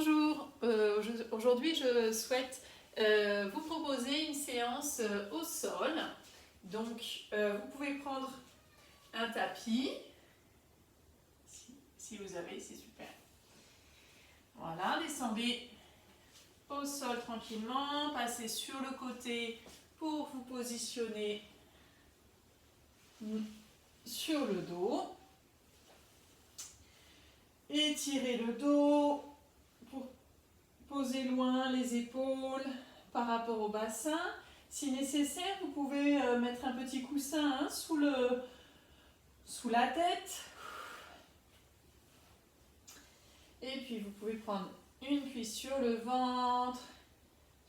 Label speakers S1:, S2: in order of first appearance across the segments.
S1: Bonjour, aujourd'hui je souhaite vous proposer une séance au sol. Donc vous pouvez prendre un tapis, si vous avez, c'est super. Voilà, descendez au sol tranquillement, passez sur le côté pour vous positionner sur le dos. Étirez le dos pour poser loin les épaules par rapport au bassin. Si nécessaire, vous pouvez mettre un petit coussin sous la tête. Et puis vous pouvez prendre une cuisse sur le ventre,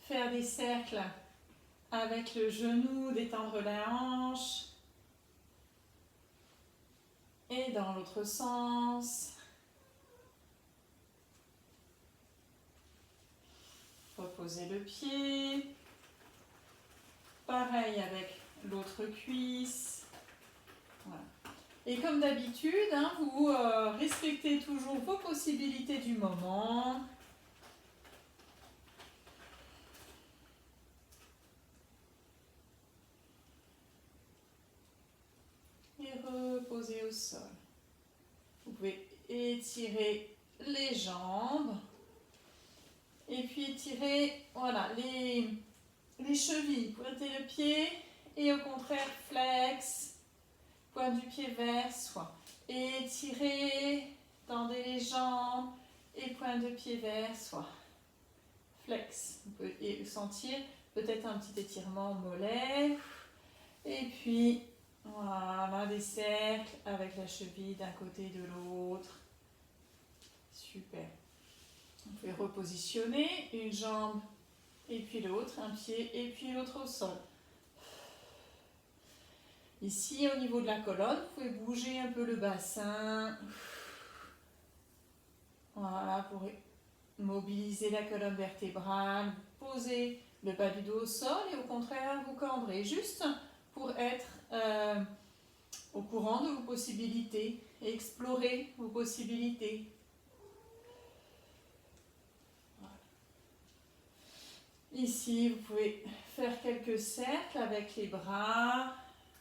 S1: faire des cercles avec le genou, détendre la hanche. Et dans l'autre sens. Reposez le pied. Pareil avec l'autre cuisse. Voilà. Et comme d'habitude, vous respectez toujours vos possibilités du moment. Et reposez au sol. Vous pouvez étirer les jambes. Et puis étirer voilà, les chevilles. Pointez le pied et au contraire flex. Pointe du pied vers soi. Étirez, tendez les jambes et pointe de pied vers soi. Flex. Vous pouvez sentir peut-être un petit étirement au mollet. Et puis, voilà, des cercles avec la cheville d'un côté et de l'autre. Super. Vous pouvez repositionner une jambe et puis l'autre, un pied et puis l'autre au sol. Ici, au niveau de la colonne, vous pouvez bouger un peu le bassin. Voilà, pour mobiliser la colonne vertébrale. Posez le bas du dos au sol et au contraire, vous cambrez juste pour être au courant de vos possibilités et explorer vos possibilités. Voilà. Ici, vous pouvez faire quelques cercles avec les bras.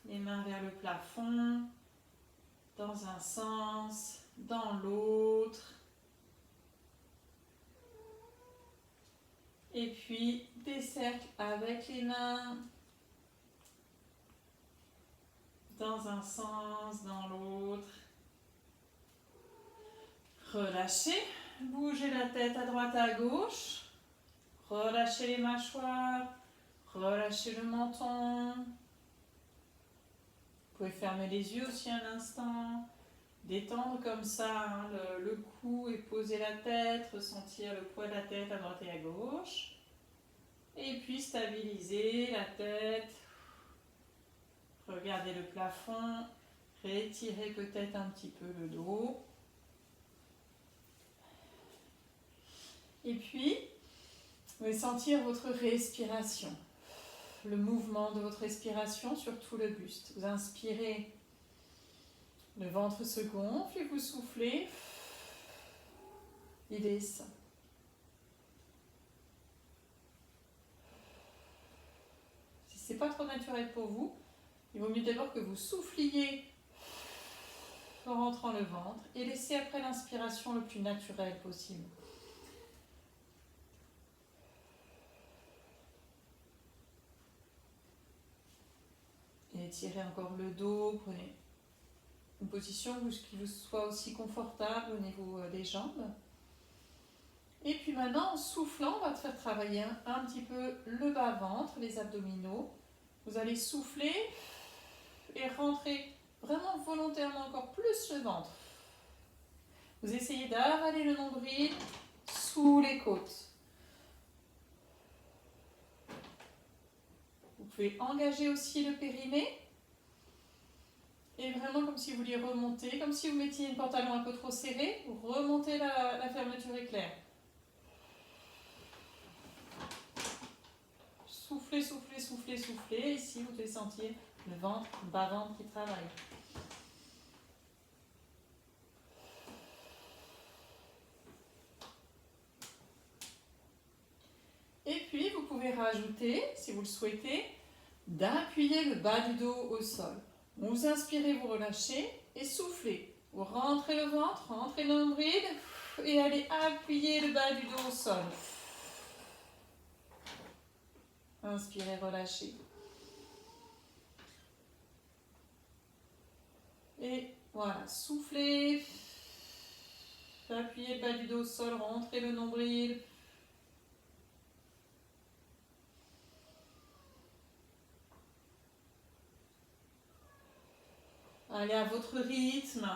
S1: Les mains vers le plafond, dans un sens, dans l'autre. Et puis des cercles avec les mains, dans un sens, dans l'autre. Relâchez, bougez la tête à droite à gauche. Relâchez les mâchoires, relâchez le menton. Vous pouvez fermer les yeux aussi un instant, détendre comme ça le cou et poser la tête, ressentir le poids de la tête à droite et à gauche. Et puis stabiliser la tête, regardez le plafond, rétirez peut-être un petit peu le dos. Et puis, vous allez sentir votre respiration. Le mouvement de votre respiration sur tout le buste. Vous inspirez, le ventre se gonfle et vous soufflez, il descend. Si ce n'est pas trop naturel pour vous, il vaut mieux d'abord que vous souffliez en rentrant le ventre et laissez après l'inspiration le plus naturel possible. Et étirez encore le dos, prenez une position qui vous soit aussi confortable au niveau des jambes. Et puis maintenant, en soufflant, on va te faire travailler un petit peu le bas-ventre, les abdominaux. Vous allez souffler et rentrer vraiment volontairement encore plus le ventre. Vous essayez d'avaler le nombril sous les côtes. Vous pouvez engager aussi le périnée. Et vraiment comme si vous vouliez remonter, comme si vous mettiez un pantalon un peu trop serré, vous remontez la fermeture éclair. Soufflez, soufflez, soufflez, soufflez. Ici, vous devez sentir le ventre, le bas-ventre qui travaille. pouvez rajouter, si vous le souhaitez, d'appuyer le bas du dos au sol. Vous inspirez, vous relâchez et soufflez. Vous rentrez le ventre, rentrez le nombril et allez appuyer le bas du dos au sol. Inspirez, relâchez. Et voilà, soufflez. Appuyez le bas du dos au sol, rentrez le nombril. Allez à votre rythme.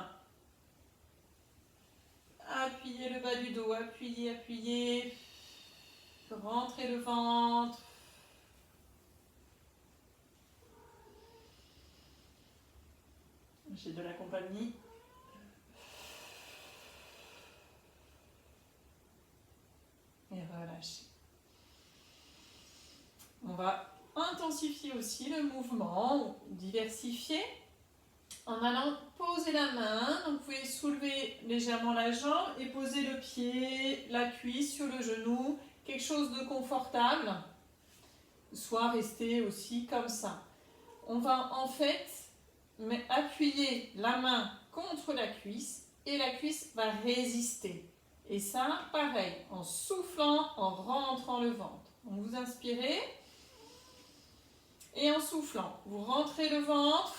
S1: Appuyez le bas du dos, appuyez, appuyez. Rentrez le ventre. J'ai de la compagnie. Et relâchez. On va intensifier aussi le mouvement, diversifier, en allant poser la main. Donc vous pouvez soulever légèrement la jambe et poser le pied, la cuisse sur le genou, quelque chose de confortable, soit rester aussi comme ça. On va en fait appuyer la main contre la cuisse et la cuisse va résister. Et ça, pareil, en soufflant, en rentrant le ventre. Donc vous inspirez et en soufflant, vous rentrez le ventre,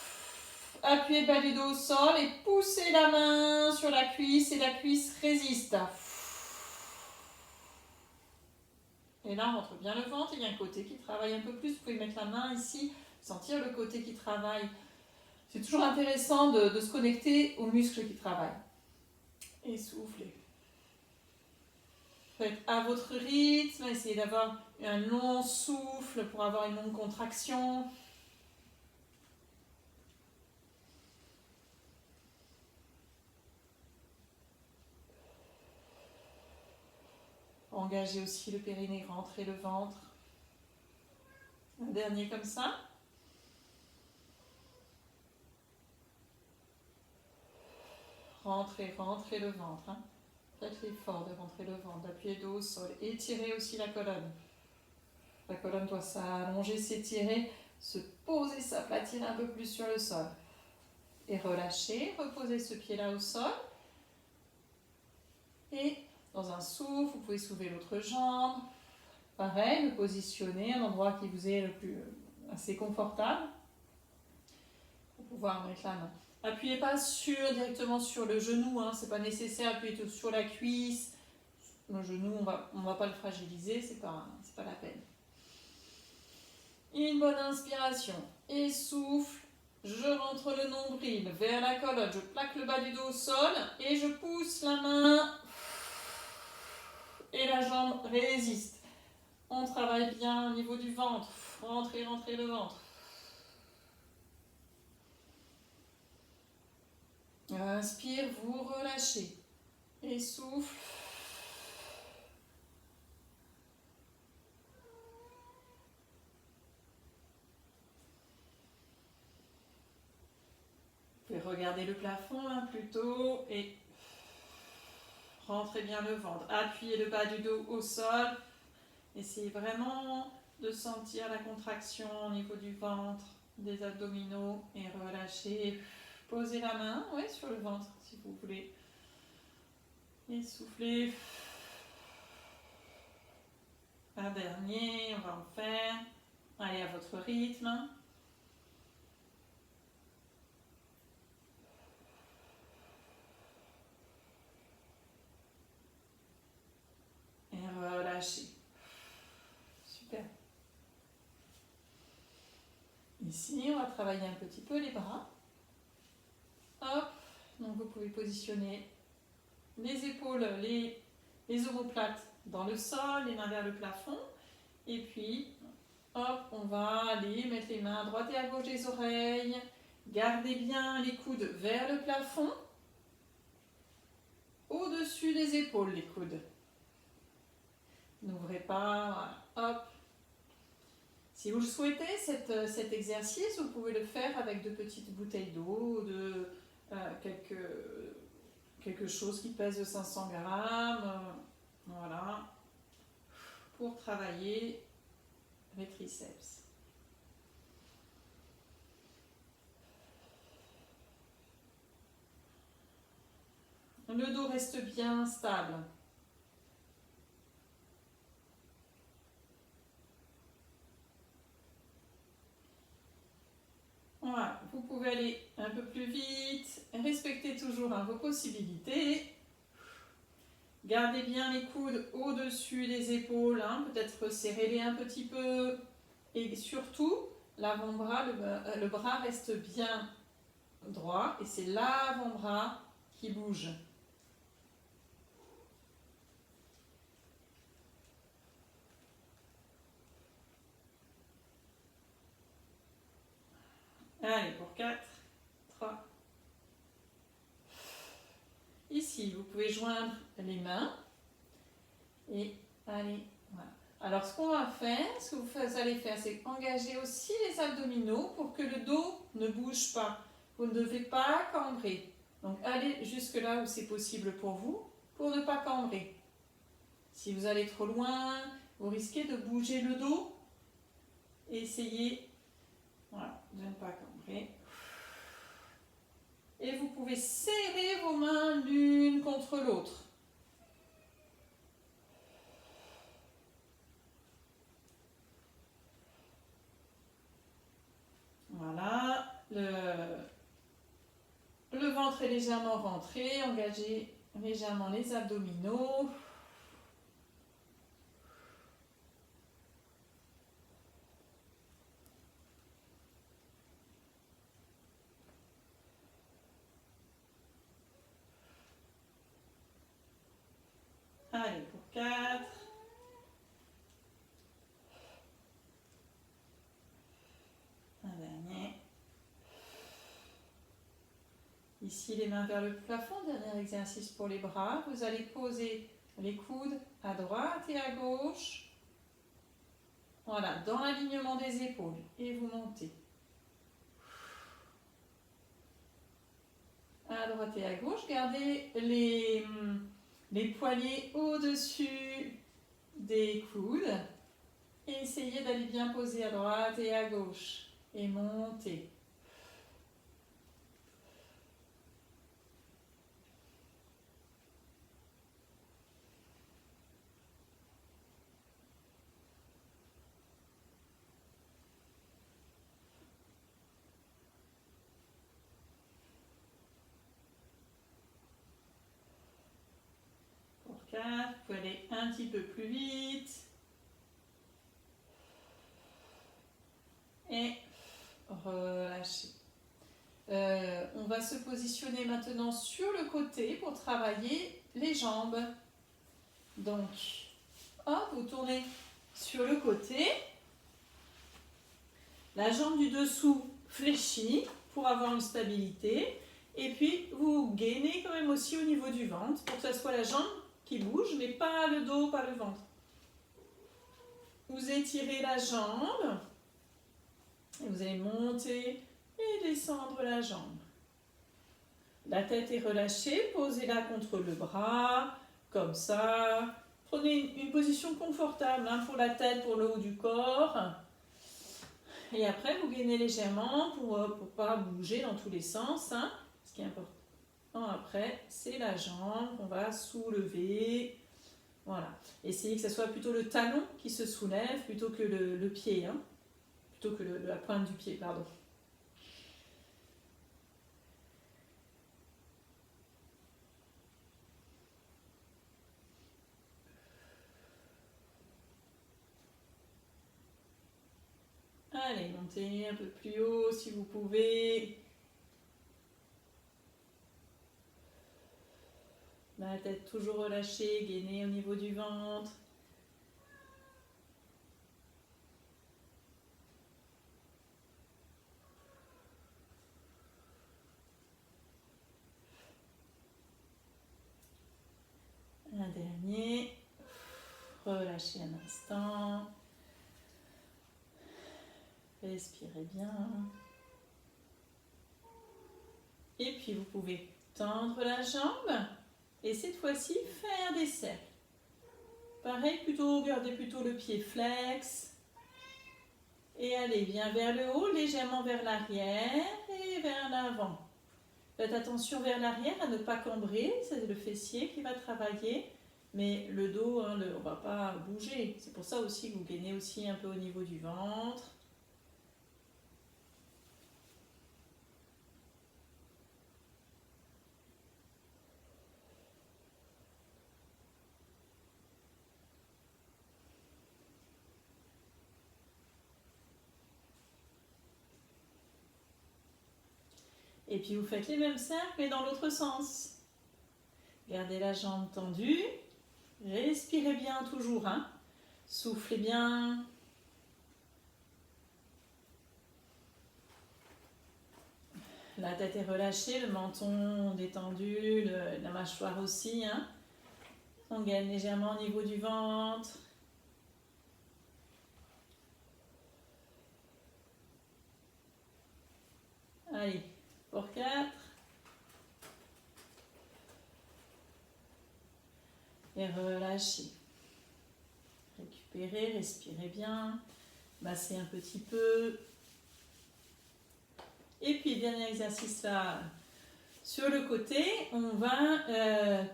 S1: appuyez le bas du dos au sol et poussez la main sur la cuisse et la cuisse résiste. Et là, on rentre bien le ventre, il y a un côté qui travaille un peu plus. Vous pouvez mettre la main ici, sentir le côté qui travaille. C'est toujours intéressant de se connecter aux muscles qui travaillent. Et soufflez. Faites à votre rythme, essayez d'avoir un long souffle pour avoir une longue contraction. Engagez aussi le périnée, rentrez le ventre. Un dernier comme ça. Rentrez, rentrez le ventre. Hein. Faites l'effort de rentrer le ventre, d'appuyer le dos au sol. Étirez aussi la colonne. La colonne doit s'allonger, s'étirer, se poser, s'aplatir un peu plus sur le sol. Et relâchez, reposez ce pied-là au sol. Et dans un souffle, vous pouvez soulever l'autre jambe. Pareil, le positionner à un endroit qui vous est le plus assez confortable pour pouvoir mettre la main. Appuyez pas directement sur le genou, hein, c'est pas nécessaire. Appuyez sur la cuisse. Le genou, on va pas le fragiliser, c'est pas la peine. Une bonne inspiration. Et souffle. Je rentre le nombril vers la colonne. Je plaque le bas du dos au sol et je pousse la main. Et la jambe résiste. On travaille bien au niveau du ventre. Rentrez, rentrez le ventre. Inspire, vous relâchez. Et souffle. Vous pouvez regarder le plafond plutôt et rentrez bien le ventre. Appuyez le bas du dos au sol. Essayez vraiment de sentir la contraction au niveau du ventre, des abdominaux et relâchez. Posez la main sur le ventre si vous voulez. Et soufflez. Un dernier, on va en faire. Allez à votre rythme. Et relâchez. Super. Ici, on va travailler un petit peu les bras. Hop, donc vous pouvez positionner les épaules, les omoplates dans le sol, les mains vers le plafond. Et puis, hop, on va aller mettre les mains à droite et à gauche des oreilles. Gardez bien les coudes vers le plafond. Au-dessus des épaules, les coudes. N'ouvrez pas, voilà. Hop. Si vous le souhaitez, cet exercice, vous pouvez le faire avec de petites bouteilles d'eau, de quelque chose qui pèse 500 grammes, voilà, pour travailler les triceps. Le dos reste bien stable. Voilà, vous pouvez aller un peu plus vite, respectez toujours vos possibilités. Gardez bien les coudes au-dessus des épaules, peut-être serrez-les un petit peu. Et surtout, l'avant-bras, le bras reste bien droit et c'est l'avant-bras qui bouge. Allez, pour 4, 3. Ici, vous pouvez joindre les mains et allez, voilà. Alors, ce qu'on va faire, ce que vous allez faire, c'est engager aussi les abdominaux pour que le dos ne bouge pas. Vous ne devez pas cambrer. Donc, allez jusque là où c'est possible pour vous, pour ne pas cambrer. Si vous allez trop loin, vous risquez de bouger le dos. Essayez, voilà, de ne pas cambrer. Et vous pouvez serrer vos mains l'une contre l'autre. Voilà, le ventre est légèrement rentré, engagez légèrement les abdominaux. Allez, pour 4. Un dernier. Ici, les mains vers le plafond. Dernier exercice pour les bras. Vous allez poser les coudes à droite et à gauche. Voilà, dans l'alignement des épaules. Et vous montez. À droite et à gauche. Gardez les poignets au-dessus des coudes. Et essayez d'aller bien poser à droite et à gauche. Et montez. Pour 4, vous pouvez aller un petit peu plus vite. Et relâchez. On va se positionner maintenant sur le côté pour travailler les jambes. Donc, hop, vous tournez sur le côté. La jambe du dessous fléchit pour avoir une stabilité. Et puis, vous gainez quand même aussi au niveau du ventre pour que ce soit la jambe qui bouge, mais pas le dos, pas le ventre. Vous étirez la jambe. Et vous allez monter et descendre la jambe. La tête est relâchée, posez-la contre le bras, comme ça. Prenez une position confortable pour la tête, pour le haut du corps. Et après, vous gainez légèrement pour ne pas bouger dans tous les sens. Ce qui est important après, c'est la jambe qu'on va soulever. Voilà. Essayez que ce soit plutôt le talon qui se soulève plutôt que le pied. Plutôt que la pointe du pied, pardon. Allez, montez un peu plus haut si vous pouvez. La tête toujours relâchée, gainée au niveau du ventre. Un dernier. Relâchez un instant. Respirez bien. Et puis vous pouvez tendre la jambe et cette fois-ci faire des cercles. Pareil, gardez plutôt le pied flex. Et allez, bien vers le haut, légèrement vers l'arrière et vers l'avant. Faites attention vers l'arrière à ne pas cambrer, c'est le fessier qui va travailler. Mais le dos, hein, on ne va pas bouger. C'est pour ça aussi que vous gainez aussi un peu au niveau du ventre. Et puis vous faites les mêmes cercles, mais dans l'autre sens. Gardez la jambe tendue. Respirez bien toujours, hein. Soufflez bien. La tête est relâchée, le menton détendu, la mâchoire aussi, hein. On gagne légèrement au niveau du ventre. Allez, pour 4. Et relâchez. Récupérez, respirez bien. Massez un petit peu. Et puis, dernier exercice là, sur le côté, on va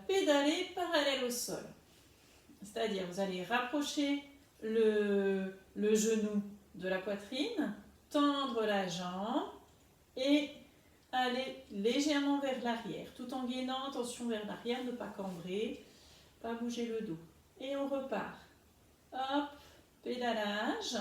S1: pédaler parallèle au sol. C'est-à-dire, vous allez rapprocher le genou de la poitrine, tendre la jambe et aller légèrement vers l'arrière, tout en gainant, attention vers l'arrière, ne pas cambrer, pas bouger le dos. Et on repart. Hop, pédalage.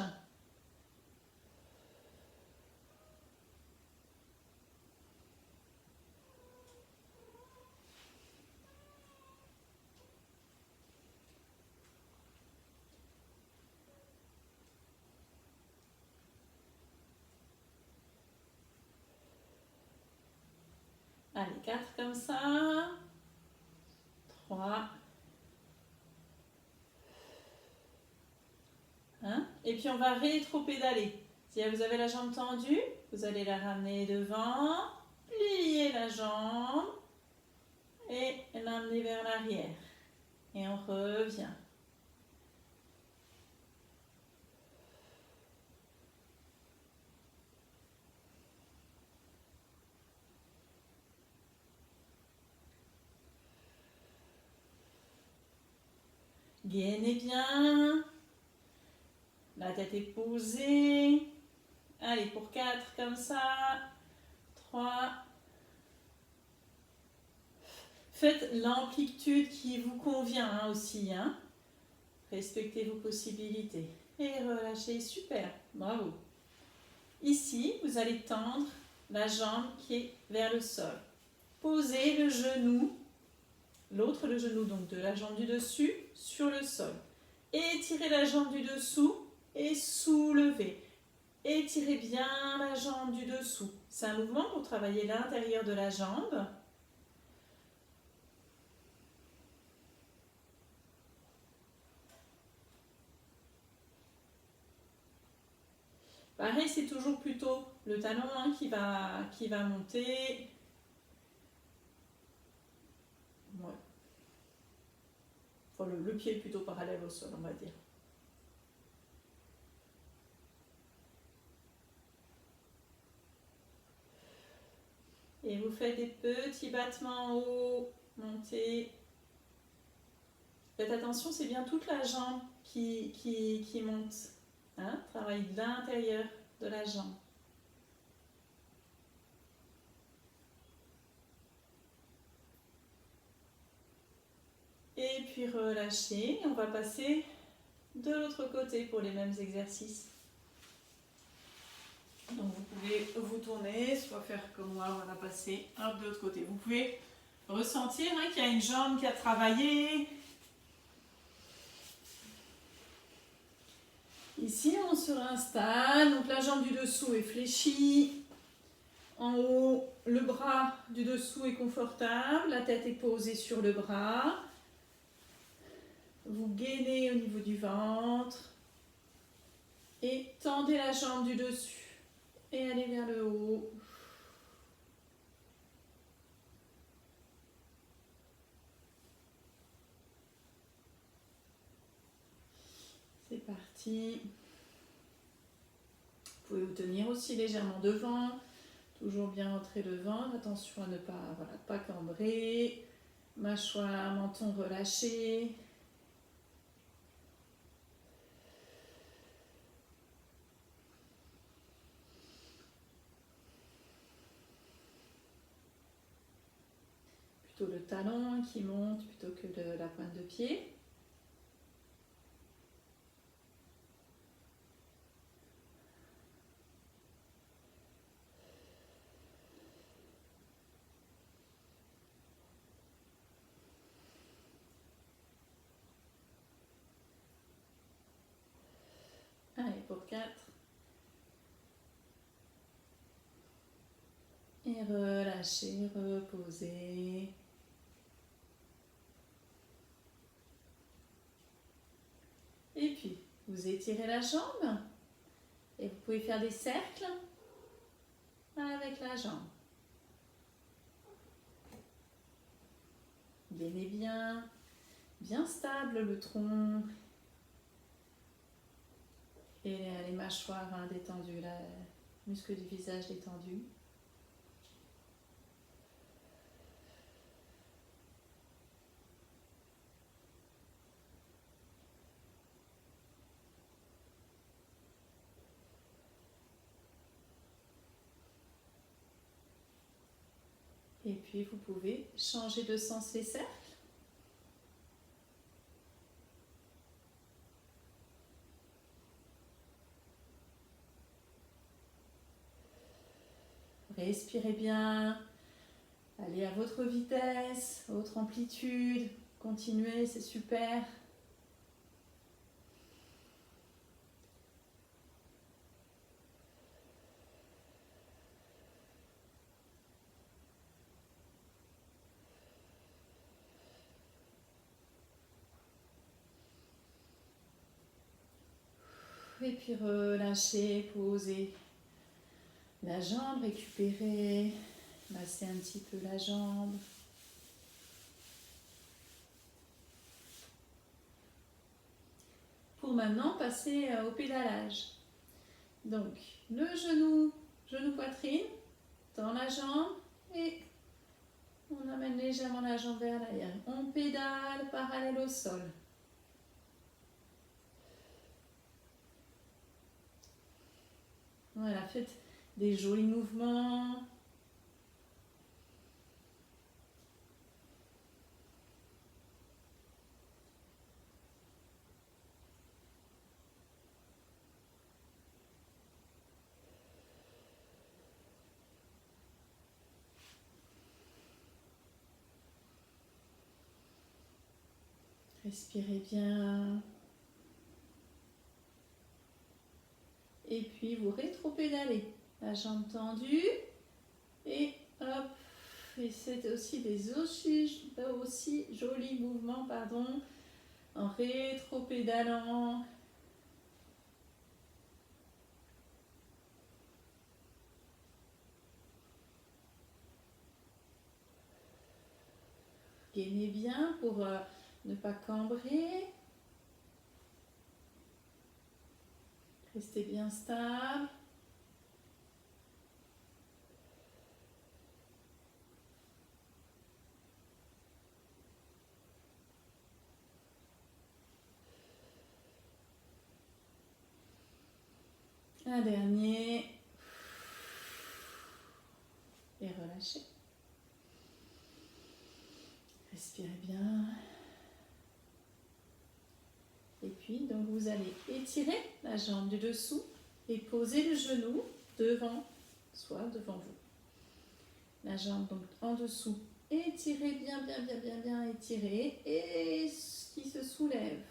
S1: Allez, 4 comme ça. 3. Hein? Et puis on va rétro-pédaler. Si vous avez la jambe tendue, vous allez la ramener devant, plier la jambe et l'amener vers l'arrière. Et on revient. Gainez bien. La tête est posée. Allez, pour 4 comme ça. 3. Faites l'amplitude qui vous convient hein, aussi. Hein. Respectez vos possibilités. Et relâchez, super, bravo. Ici, vous allez tendre la jambe qui est vers le sol. Posez le genou, le genou donc de la jambe du dessus sur le sol. Étirez la jambe du dessous et soulevez. Étirez bien la jambe du dessous. C'est un mouvement pour travailler l'intérieur de la jambe. Pareil, c'est toujours plutôt le talon hein, qui va monter. Ouais. Enfin, le pied est plutôt parallèle au sol, on va dire. Et vous faites des petits battements en haut, montez. Faites attention, c'est bien toute la jambe qui monte. Hein? Travaille de l'intérieur de la jambe. Et puis relâchez. On va passer de l'autre côté pour les mêmes exercices. Donc vous pouvez vous tourner, soit faire comme moi, on va passer hop, de l'autre côté. Vous pouvez ressentir hein, qu'il y a une jambe qui a travaillé. Ici, on se réinstalle. Donc la jambe du dessous est fléchie. En haut, le bras du dessous est confortable. La tête est posée sur le bras. Vous gainez au niveau du ventre. Et tendez la jambe du dessus. Et allez vers le haut. C'est parti. pouvez vous tenir aussi légèrement devant, toujours bien rentrer le ventre, attention à ne pas, voilà, pas cambrer, mâchoire, menton relâché. Plutôt le talon qui monte plutôt que la pointe de pied. Allez, pour 4. Et relâchez, reposez. Et puis, vous étirez la jambe. Et vous pouvez faire des cercles avec la jambe. Gainez bien, bien stable le tronc. Et les mâchoires détendues, le muscle du visage détendu. Et puis vous pouvez changer de sens les cercles. Respirez bien. Allez à votre vitesse, à votre amplitude. Continuez, c'est super. Et puis relâchez, posez la jambe, récupérez, massez un petit peu la jambe. Pour maintenant passer au pédalage. Donc le genou poitrine dans la jambe et on amène légèrement la jambe vers l'arrière. On pédale parallèle au sol. Voilà, faites des jolis mouvements. Respirez bien. Et puis vous rétro-pédalez. La jambe tendue. Et hop. Et c'est aussi des aussi jolis mouvements, pardon, en rétro-pédalant. Gainez bien pour ne pas cambrer. Restez bien stable. Un dernier. Et relâchez. Respirez bien. Et puis, donc vous allez étirer la jambe du dessous et poser le genou devant, soit devant vous. La jambe donc en dessous. Étirez bien, étirez. Et qui se soulève.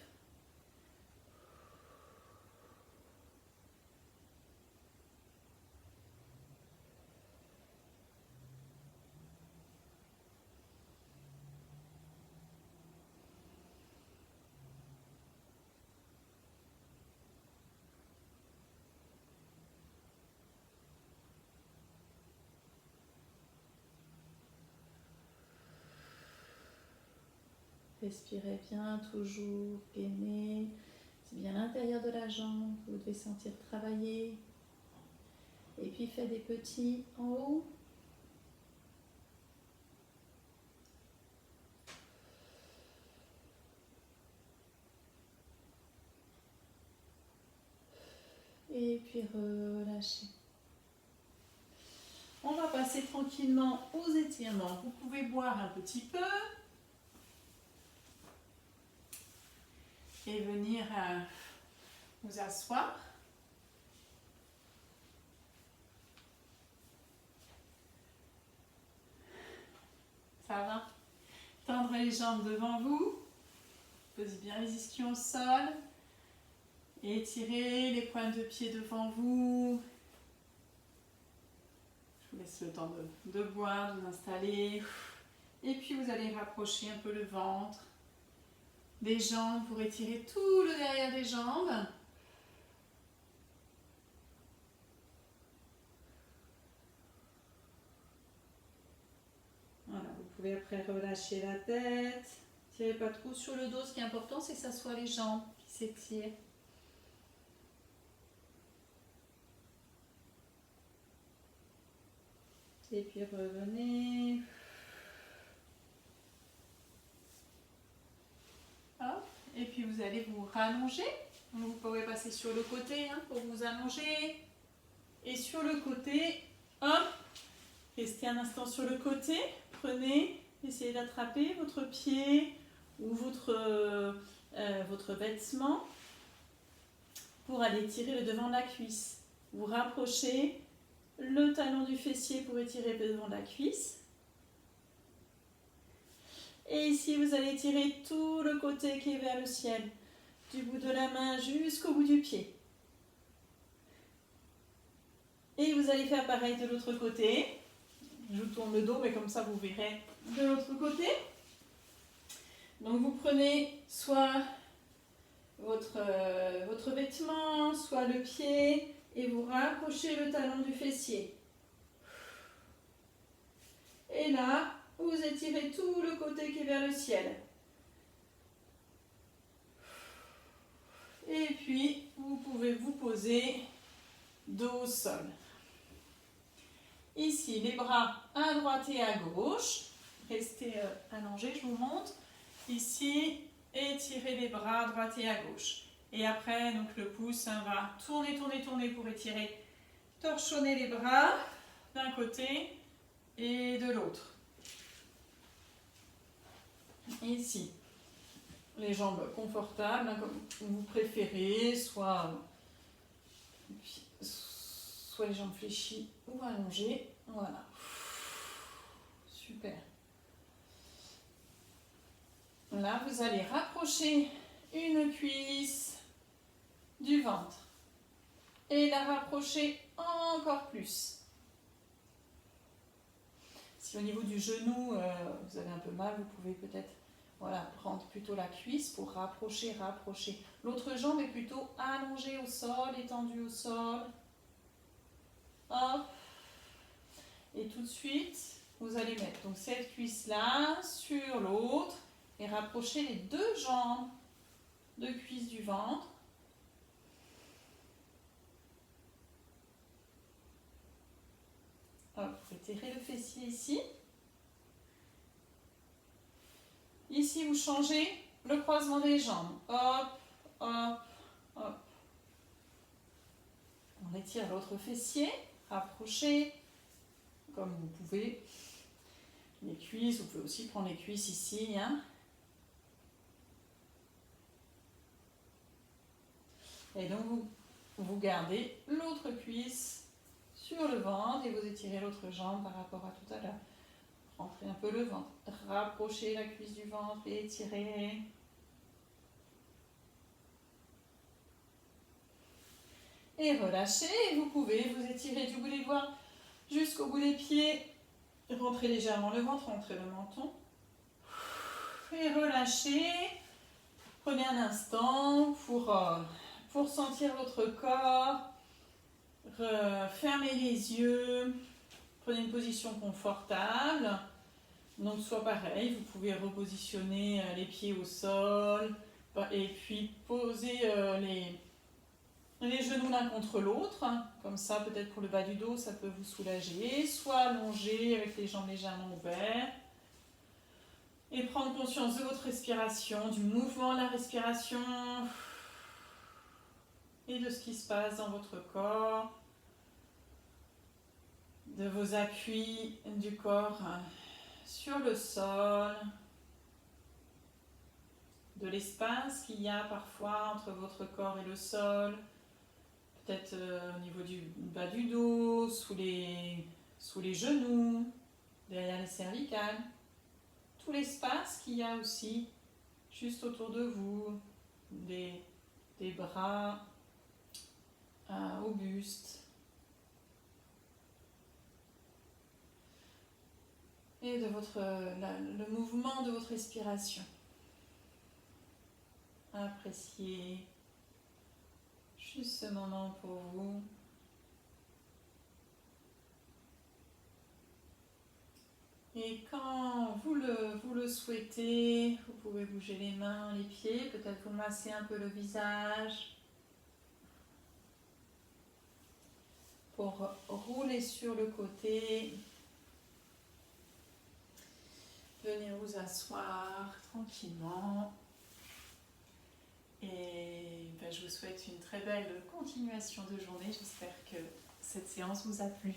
S1: Respirez bien, toujours gainez. C'est bien l'intérieur de la jambe que vous devez sentir travailler. Et puis fais des petits en haut. Et puis relâchez. On va passer tranquillement aux étirements. Vous pouvez boire un petit peu. Et venir vous asseoir. Ça va? Tendre les jambes devant vous. Posez bien les ischions au sol. Et étirez les pointes de pied devant vous. Je vous laisse le temps de boire, de vous installer. Et puis vous allez rapprocher un peu le ventre des jambes pour étirer tout le derrière des jambes. Voilà, vous pouvez après relâcher la tête. Tirez pas trop sur le dos. Ce qui est important, c'est que ça soit les jambes qui s'étirent. Et puis revenez. Hop. Et puis vous allez vous rallonger. Vous pouvez passer sur le côté pour vous allonger. Et sur le côté, hop, restez un instant sur le côté. Prenez, essayez d'attraper votre pied ou votre vêtement pour aller tirer le devant de la cuisse. Vous rapprochez le talon du fessier pour étirer le devant de la cuisse. Et ici, vous allez tirer tout le côté qui est vers le ciel, du bout de la main jusqu'au bout du pied. Et vous allez faire pareil de l'autre côté. Je vous tourne le dos, mais comme ça, vous verrez de l'autre côté. Donc, vous prenez soit votre vêtement, soit le pied, et vous rapprochez le talon du fessier. Et là, vous étirez tout le côté qui est vers le ciel. Et puis, vous pouvez vous poser dos au sol. Ici, les bras à droite et à gauche. Restez allongés, je vous montre. Ici, étirez les bras à droite et à gauche. Et après, donc le pouce va tourner, tourner, tourner pour étirer, torchonner les bras d'un côté et de l'autre. Ici, les jambes confortables, comme vous préférez, soit les jambes fléchies ou allongées. Voilà. Super. Là, vous allez rapprocher une cuisse du ventre et la rapprocher encore plus. Si au niveau du genou, vous avez un peu mal, vous pouvez peut-être prendre plutôt la cuisse pour rapprocher. L'autre jambe est plutôt allongée au sol, étendue au sol. Hop. Et tout de suite, vous allez mettre donc cette cuisse-là sur l'autre et rapprocher les deux jambes de cuisse du ventre. Hop, vous étirez le fessier ici. Ici, vous changez le croisement des jambes. Hop, hop, hop. On étire l'autre fessier, rapprochez, comme vous pouvez. Les cuisses, vous pouvez aussi prendre les cuisses ici. Et donc, vous gardez l'autre cuisse sur le ventre et vous étirez l'autre jambe par rapport à tout à l'heure. Rentrez un peu le ventre, rapprochez la cuisse du ventre et étirez. Et relâchez, vous pouvez vous étirer du bout des doigts jusqu'au bout des pieds. Rentrez légèrement le ventre, rentrez le menton. Et relâchez. Prenez un instant pour sentir votre corps. Fermez les yeux. Prenez une position confortable. Donc soit pareil, vous pouvez repositionner les pieds au sol et puis poser les genoux l'un contre l'autre, comme ça peut-être pour le bas du dos ça peut vous soulager, soit allongé avec les jambes légèrement ouvertes et prendre conscience de votre respiration, du mouvement de la respiration et de ce qui se passe dans votre corps, de vos appuis du corps sur le sol, de l'espace qu'il y a parfois entre votre corps et le sol, peut-être au niveau du bas du dos, sous les genoux, derrière les cervicales, tout l'espace qu'il y a aussi juste autour de vous, des bras au buste. Et de le mouvement de votre respiration. Appréciez juste ce moment pour vous. Et quand vous le souhaitez, vous pouvez bouger les mains, les pieds, peut-être vous masser un peu le visage pour rouler sur le côté. Venez vous asseoir tranquillement. Et je vous souhaite une très belle continuation de journée. J'espère que cette séance vous a plu.